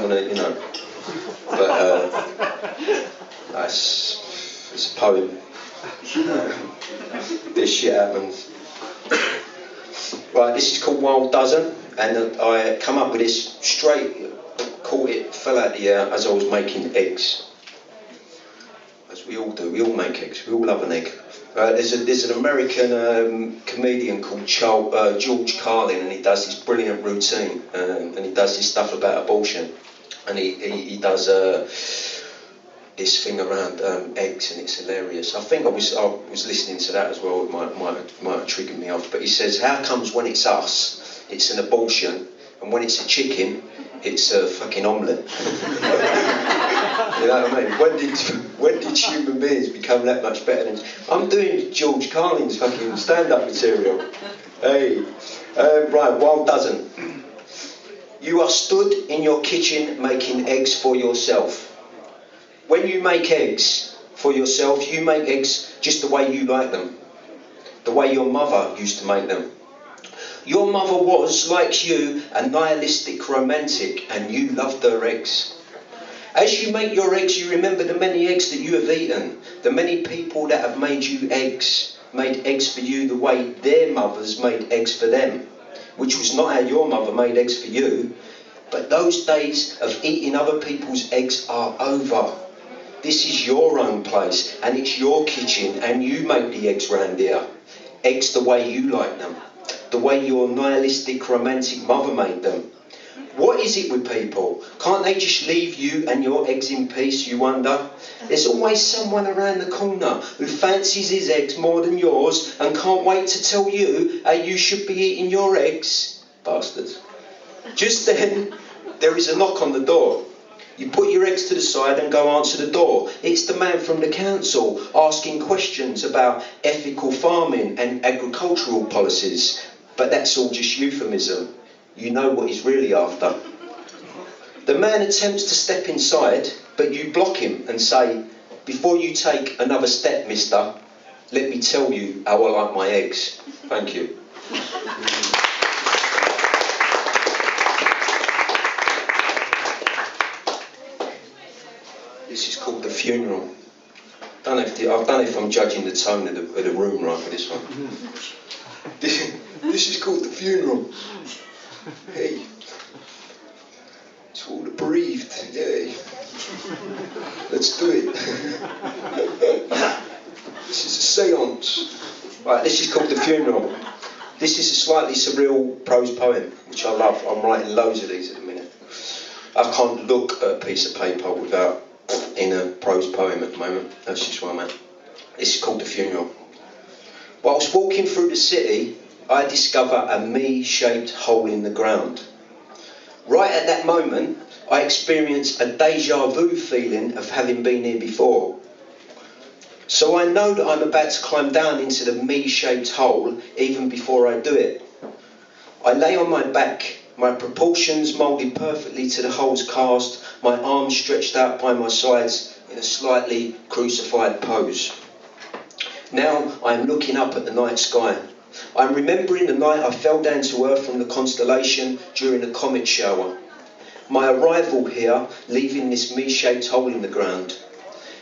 want to, you know. But it's a poem. This shit happens. Right, this is called Wild Dozen, and I come up with this straight, caught it, fell out the air as I was making eggs. As we all do, we all make eggs, we all love an egg. There's an American comedian called George Carlin, and he does this brilliant routine, and he does this stuff about abortion, and he does this thing around eggs, and it's hilarious. I think I was listening to that as well. It might have triggered me off. But he says, how comes when it's us, it's an abortion, and when it's a chicken, it's a fucking omelette? You know what I mean? When did human beings become that much better than... I'm doing George Carlin's fucking stand-up material. Hey, right, Wild Dozen. You are stood in your kitchen making eggs for yourself. When you make eggs for yourself, you make eggs just the way you like them, the way your mother used to make them. Your mother was, like you, a nihilistic romantic, and you loved her eggs. As you make your eggs, you remember the many eggs that you have eaten, the many people that have made you eggs, made eggs for you the way their mothers made eggs for them, which was not how your mother made eggs for you. But those days of eating other people's eggs are over. This is your own place, and it's your kitchen, and you make the eggs round here. Eggs the way you like them, the way your nihilistic romantic mother made them. What is it with people? Can't they just leave you and your eggs in peace, you wonder? There's always someone around the corner who fancies his eggs more than yours and can't wait to tell you how you should be eating your eggs. Bastards. Just then, there is a knock on the door. You put your eggs to the side and go answer the door. It's the man from the council asking questions about ethical farming and agricultural policies. But that's all just euphemism. You know what he's really after. The man attempts to step inside, but you block him and say, before you take another step, mister, let me tell you how I like my eggs. Thank you. This is called The Funeral. I don't know if I'm judging the tone of the room right for this one. This is called The Funeral. Hey, to all the bereaved, yay. Let's do it. This is a seance. Right, this is called The Funeral. This is a slightly surreal prose poem, which I love. I'm writing loads of these at the minute. I can't look at a piece of paper without in a prose poem at the moment. That's just where I'm at. This is called The Funeral. Whilst walking through the city, I discover a me-shaped hole in the ground. Right at that moment, I experience a deja vu feeling of having been here before. So I know that I'm about to climb down into the me-shaped hole even before I do it. I lay on my back, my proportions moulded perfectly to the hole's cast, my arms stretched out by my sides in a slightly crucified pose. Now I am looking up at the night sky. I'm remembering the night I fell down to earth from the constellation during a comet shower. My arrival here, leaving this me-shaped hole in the ground.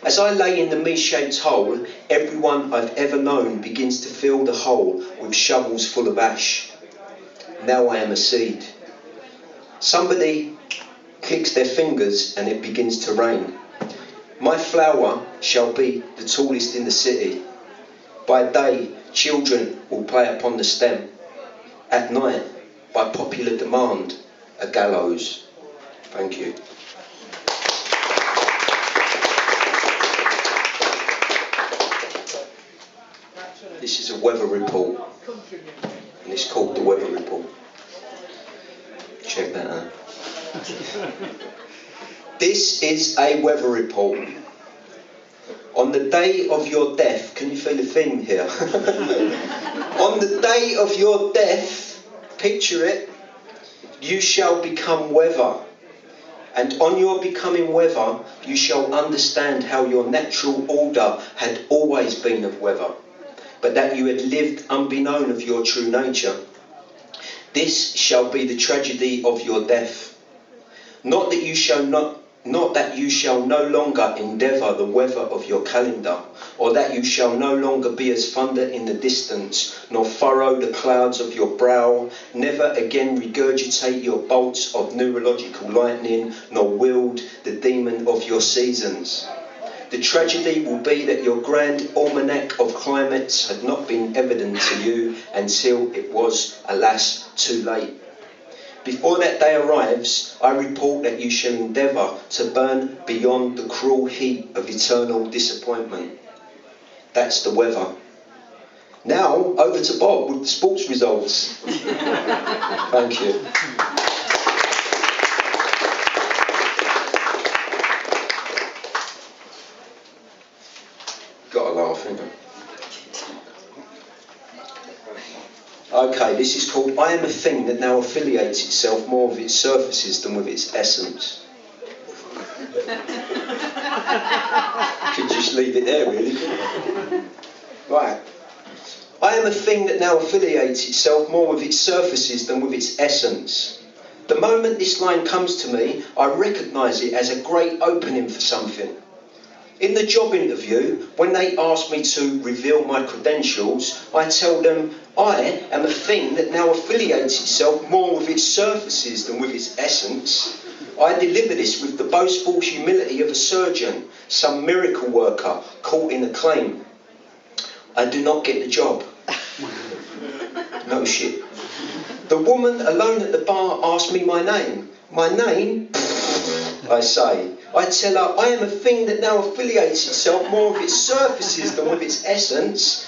As I lay in the me-shaped hole, everyone I've ever known begins to fill the hole with shovels full of ash. Now I am a seed. Somebody clicks their fingers and it begins to rain. My flower shall be the tallest in the city. By day, children will play upon the stem. At night, by popular demand, a gallows. Thank you. This is a weather report, and it's called the Weather Report. Check that out. This is a weather report. On the day of your death, can you feel the theme here? On the day of your death, picture it, you shall become weather. And on your becoming weather, you shall understand how your natural order had always been of weather, but that you had lived unbeknown of your true nature. This shall be the tragedy of your death. Not that you shall no longer endeavour the weather of your calendar, or that you shall no longer be as thunder in the distance, nor furrow the clouds of your brow, never again regurgitate your bolts of neurological lightning, nor wield the demon of your seasons. The tragedy will be that your grand almanac of climates had not been evident to you until it was, alas, too late. Before that day arrives, I report that you shall endeavour to burn beyond the cruel heat of eternal disappointment. That's the weather. Now, over to Bob with the sports results. Thank you. Got a laugh, haven't I? Okay, this is called I Am a Thing That Now Affiliates Itself More with Its Surfaces Than With Its Essence. Could just leave it there, really. Right. I am a thing that now affiliates itself more with its surfaces than with its essence. The moment this line comes to me, I recognise it as a great opening for something. In the job interview, when they ask me to reveal my credentials, I tell them I am a thing that now affiliates itself more with its surfaces than with its essence. I deliver this with the boastful humility of a surgeon, some miracle worker caught in a claim. I do not get the job. No shit. The woman alone at the bar asked me my name. My name? I say. I tell her I am a thing that now affiliates itself more with its surfaces than with its essence.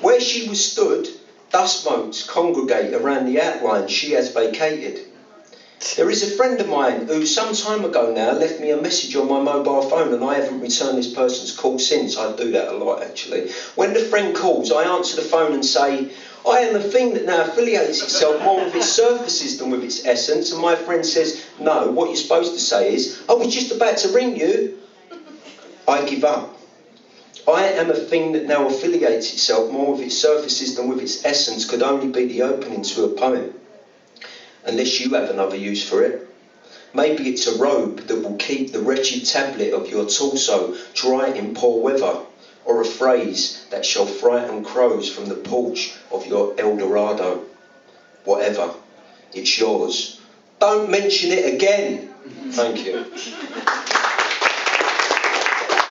Where she was stood, dust motes congregate around the outline she has vacated. There is a friend of mine who some time ago now left me a message on my mobile phone, and I haven't returned this person's call since. I do that a lot, actually. When the friend calls, I answer the phone and say, I am a thing that now affiliates itself more with its surfaces than with its essence. And my friend says, no, what you're supposed to say is, I was just about to ring you. I give up. I am a thing that now affiliates itself more with its surfaces than with its essence could only be the opening to a poem. Unless you have another use for it. Maybe it's a robe that will keep the wretched tablet of your torso dry in poor weather, or a phrase that shall frighten crows from the porch of your Eldorado. Whatever, it's yours. Don't mention it again. Thank you.